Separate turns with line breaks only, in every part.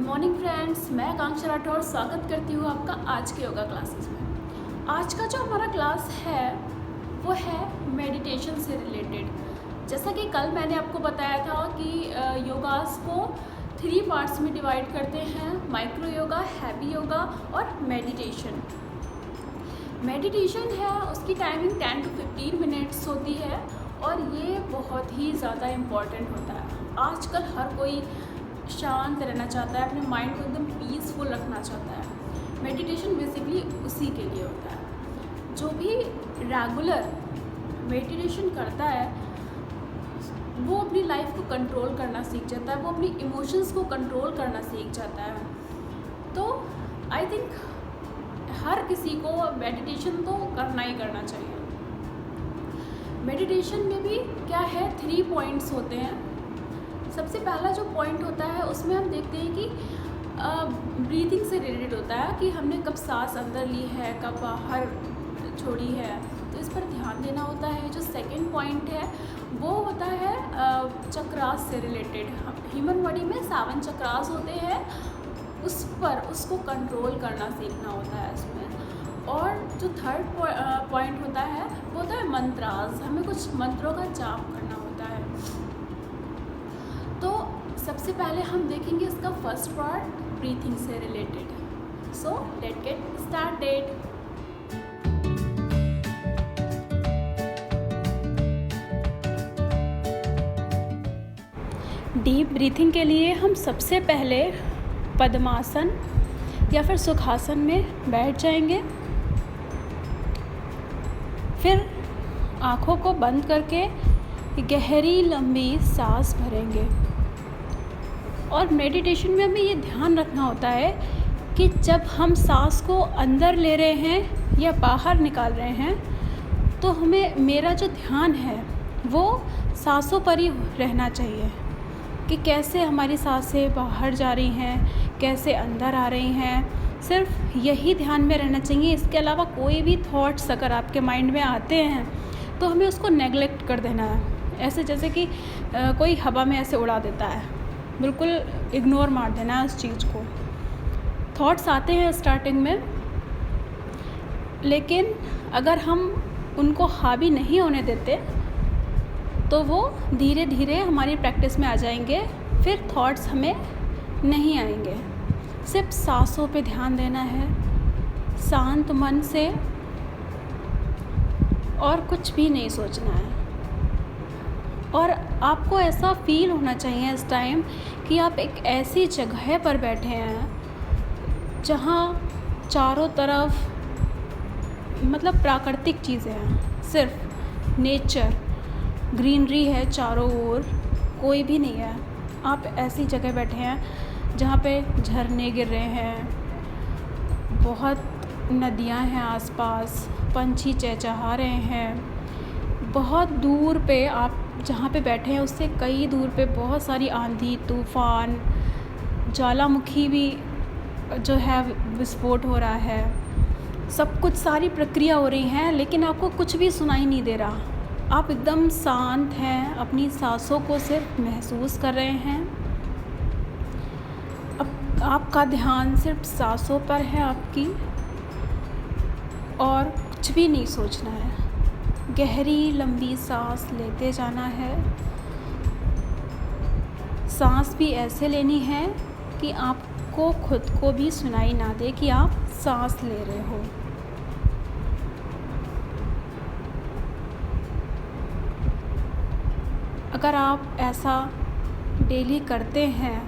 Morning friends, मैं आकांक्षा राठौर स्वागत करती हूँ आपका आज के योगा क्लासेस में। आज का जो हमारा क्लास है वो है मेडिटेशन से रिलेटेड। जैसा कि कल मैंने आपको बताया था कि योगास को 3 पार्ट्स में डिवाइड करते हैं: माइक्रो योगा, हैवी योगा और मेडिटेशन। मेडिटेशन है उसकी टाइमिंग 10 to 15 मिनट्स होती है और ये बहुत ही ज़्यादा इम्पॉर्टेंट होता है। आजकल हर कोई शांत रहना चाहता है, अपने माइंड को एकदम पीसफुल रखना चाहता है। मेडिटेशन बेसिकली उसी के लिए होता है। जो भी रेगुलर मेडिटेशन करता है वो अपनी लाइफ को कंट्रोल करना सीख जाता है, वो अपनी इमोशंस को कंट्रोल करना सीख जाता है। तो आई थिंक हर किसी को मेडिटेशन तो करना ही करना चाहिए। मेडिटेशन में भी क्या है, 3 पॉइंट्स होते हैं। सबसे पहला जो पॉइंट होता है उसमें हम देखते हैं कि ब्रीथिंग से रिलेटेड होता है कि हमने कब सांस अंदर ली है, कब बाहर छोड़ी है, तो इस पर ध्यान देना होता है। जो सेकंड पॉइंट है वो होता है चक्रास से रिलेटेड। ह्यूमन बॉडी में 7 चक्रास होते हैं, उसको कंट्रोल करना सीखना होता है इसमें। और जो थर्ड पॉइंट होता है वो होता है मंत्रास। हमें कुछ मंत्रों का जाप करना होता है। तो सबसे पहले हम देखेंगे इसका फर्स्ट पार्ट, ब्रीथिंग से related. So let's get started. Deep breathing के लिए हम सबसे पहले पद्मासन या फिर सुखासन में बैठ जाएंगे। फिर आँखों को बंद करके गहरी लंबी सांस भरेंगे। और मेडिटेशन में हमें ये ध्यान रखना होता है कि जब हम सांस को अंदर ले रहे हैं या बाहर निकाल रहे हैं तो मेरा जो ध्यान है वो सांसों पर ही रहना चाहिए कि कैसे हमारी सांसें बाहर जा रही हैं, कैसे अंदर आ रही हैं। सिर्फ यही ध्यान में रहना चाहिए। इसके अलावा कोई भी थॉट्स अगर आपके माइंड में आते हैं तो हमें उसको नेगलेक्ट कर देना है। ऐसे जैसे कि कोई हवा में ऐसे उड़ा देता है, बिल्कुल इग्नोर मार देना है उस चीज़ को। थॉट्स आते हैं स्टार्टिंग में, लेकिन अगर हम उनको हावी नहीं होने देते तो वो धीरे धीरे हमारी प्रैक्टिस में आ जाएंगे, फिर थॉट्स हमें नहीं आएंगे। सिर्फ सांसों पे ध्यान देना है शांत मन से, और कुछ भी नहीं सोचना है। और आपको ऐसा फील होना चाहिए इस टाइम कि आप एक ऐसी जगह पर बैठे हैं जहाँ चारों तरफ मतलब प्राकृतिक चीज़ें हैं, सिर्फ नेचर, ग्रीनरी है चारों ओर, कोई भी नहीं है। आप ऐसी जगह बैठे हैं जहाँ पे झरने गिर रहे हैं, बहुत नदियाँ हैं आसपास, पंछी चहचहा रहे हैं। बहुत दूर पे आप जहाँ पे बैठे हैं उससे कई दूर पे बहुत सारी आंधी, तूफ़ान, ज्वालामुखी भी जो है विस्फोट हो रहा है। सब कुछ, सारी प्रक्रिया हो रही हैं, लेकिन आपको कुछ भी सुनाई नहीं दे रहा। आप एकदम शांत हैं, अपनी सांसों को सिर्फ महसूस कर रहे हैं। अब आपका ध्यान सिर्फ सांसों पर है आपकी, और कुछ भी नहीं सोचना है। गहरी लंबी सांस लेते जाना है। सांस भी ऐसे लेनी है कि आपको खुद को भी सुनाई ना दे कि आप सांस ले रहे हो। अगर आप ऐसा डेली करते हैं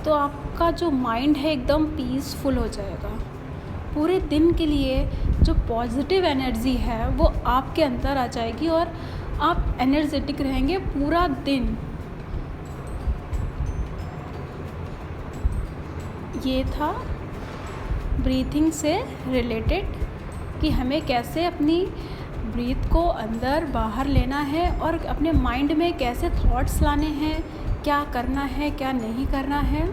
तो आपका जो माइंड है एकदम पीसफुल हो जाएगा। पूरे दिन के लिए जो पॉजिटिव एनर्जी है वो आपके अंदर आ जाएगी और आप एनर्जेटिक रहेंगे पूरा दिन। ये था ब्रीथिंग से रिलेटेड कि हमें कैसे अपनी ब्रीथ को अंदर बाहर लेना है और अपने माइंड में कैसे थॉट्स लाने हैं, क्या करना है क्या नहीं करना है।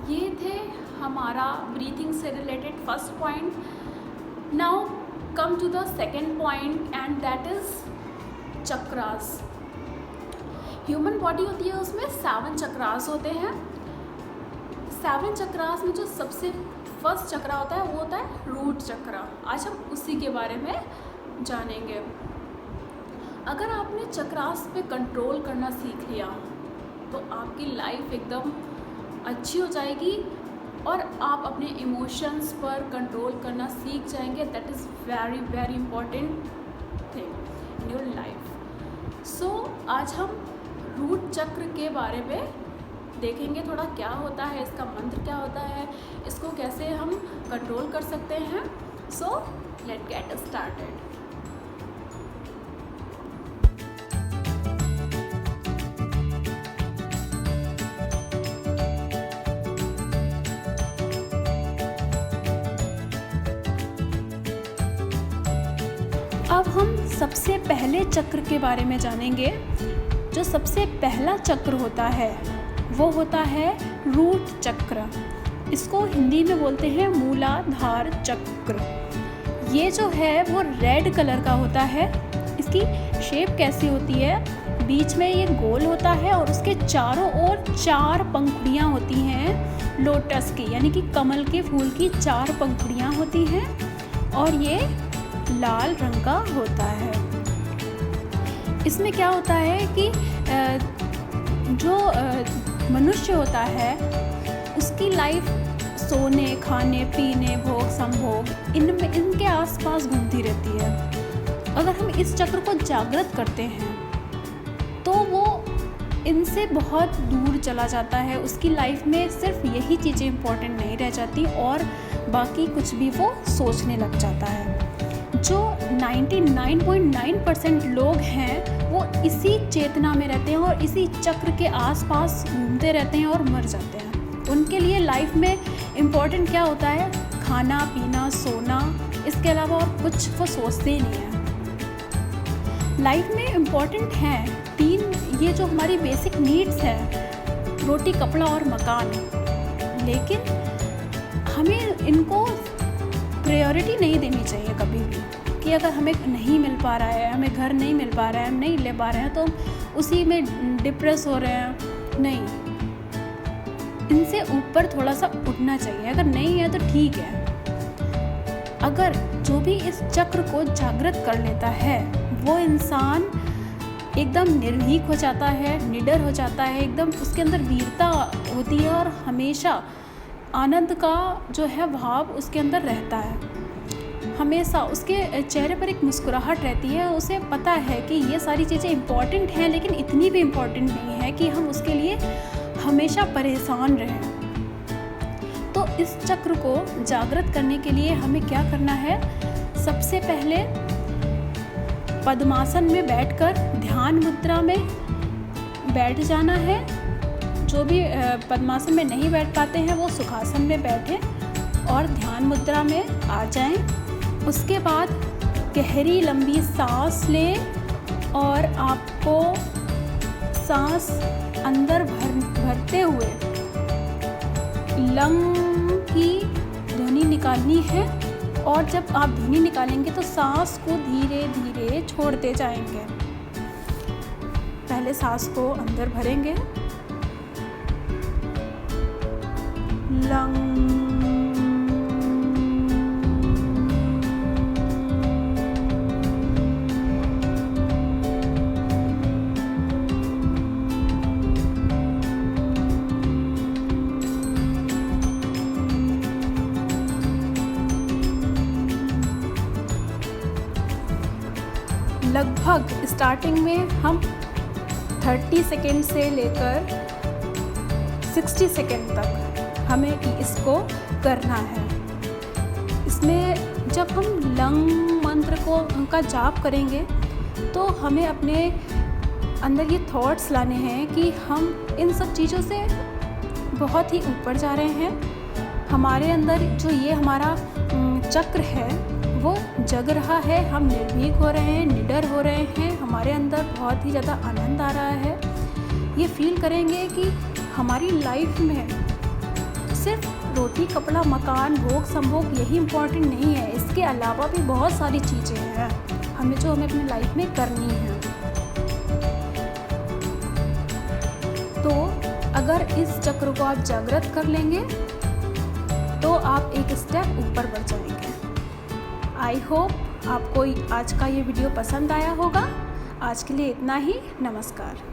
ये थे हमारा ब्रीथिंग से related first point. Now come to the second point and that is chakras. Human body होती है, उसमें 7 चक्रास होते हैं। 7 चक्रास में जो सबसे फर्स्ट चक्रा होता है वो होता है रूट चक्रा। आज हम उसी के बारे में जानेंगे। अगर आपने चक्रास पे कंट्रोल करना सीख लिया तो आपकी लाइफ एकदम अच्छी हो जाएगी और आप अपने इमोशंस पर कंट्रोल करना सीख जाएंगे। That is very very important thing in your life. So आज हम रूट चक्र के बारे में देखेंगे, थोड़ा क्या होता है, इसका मंत्र क्या होता है, इसको कैसे हम कंट्रोल कर सकते हैं। So let get started. अब हम सबसे पहले चक्र के बारे में जानेंगे। जो सबसे पहला चक्र होता है वो होता है रूट चक्र। इसको हिंदी में बोलते हैं मूलाधार चक्र। ये जो है वो रेड कलर का होता है। इसकी शेप कैसी होती है, बीच में ये गोल होता है और उसके चारों ओर 4 पंखुड़ियाँ होती हैं लोटस की, यानी कि कमल के फूल की 4 पंखुड़ियाँ होती हैं और ये लाल रंग का होता है। इसमें क्या होता है कि जो मनुष्य होता है उसकी लाइफ सोने, खाने, पीने, भोग, संभोग इनके आसपास घूमती रहती है। अगर हम इस चक्र को जागृत करते हैं तो वो इनसे बहुत दूर चला जाता है। उसकी लाइफ में सिर्फ यही चीज़ें इम्पोर्टेंट नहीं रह जाती और बाकी कुछ भी वो सोचने लग जाता है। जो 99.9% लोग हैं वो इसी चेतना में रहते हैं और इसी चक्र के आसपास घूमते रहते हैं और मर जाते हैं। उनके लिए लाइफ में इम्पोर्टेंट क्या होता है, खाना, पीना, सोना, इसके अलावा और कुछ वो सोचते ही नहीं हैं। लाइफ में इम्पोर्टेंट हैं 3 ये जो हमारी बेसिक नीड्स हैं, रोटी, कपड़ा और मकान। लेकिन हमें इनको प्रायोरिटी नहीं देनी चाहिए कभी भी कि अगर हमें नहीं मिल पा रहा है, हमें घर नहीं मिल पा रहा है, हम नहीं ले पा रहे हैं तो हम उसी में डिप्रेस हो रहे हैं। नहीं, इनसे ऊपर थोड़ा सा उठना चाहिए। अगर नहीं है तो ठीक है। अगर जो भी इस चक्र को जागृत कर लेता है वो इंसान एकदम निर्भीक हो जाता है, निडर हो जाता है, एकदम उसके अंदर वीरता होती है और हमेशा आनंद का जो है भाव उसके अंदर रहता है। हमेशा उसके चेहरे पर एक मुस्कुराहट रहती है। उसे पता है कि ये सारी चीज़ें इम्पॉर्टेंट हैं लेकिन इतनी भी इम्पॉर्टेंट नहीं है कि हम उसके लिए हमेशा परेशान रहें। तो इस चक्र को जागृत करने के लिए हमें क्या करना है, सबसे पहले पद्मासन में बैठकर ध्यान मुद्रा में बैठ जाना है। जो भी पद्मासन में नहीं बैठ पाते हैं वो सुखासन में बैठें और ध्यान मुद्रा में आ जाएं। उसके बाद गहरी लंबी सांस लें और आपको सांस अंदर भरते हुए लंग की ध्वनि निकालनी है और जब आप ध्वनि निकालेंगे तो सांस को धीरे धीरे छोड़ते जाएंगे। पहले सांस को अंदर भरेंगे, लंग, लगभग स्टार्टिंग में हम 30 सेकेंड से लेकर 60 सेकेंड तक हमें इसको करना है। इसमें जब हम लंग मंत्र का जाप करेंगे तो हमें अपने अंदर ये थॉट्स लाने हैं कि हम इन सब चीज़ों से बहुत ही ऊपर जा रहे हैं। हमारे अंदर जो ये हमारा चक्र है वो जग रहा है, हम निर्भीक हो रहे हैं, निडर हो रहे हैं, हमारे अंदर बहुत ही ज़्यादा आनंद आ रहा है। ये फील करेंगे कि हमारी लाइफ में सिर्फ रोटी कपड़ा मकान भोग संभोग यही इम्पोर्टेंट नहीं है, इसके अलावा भी बहुत सारी चीज़ें हैं हमें अपनी लाइफ में करनी है। तो अगर इस चक्र को आप जागृत कर लेंगे तो आप एक स्टेप ऊपर बढ़ जाएंगे। आई होप आपको आज का ये वीडियो पसंद आया होगा। आज के लिए इतना ही। नमस्कार।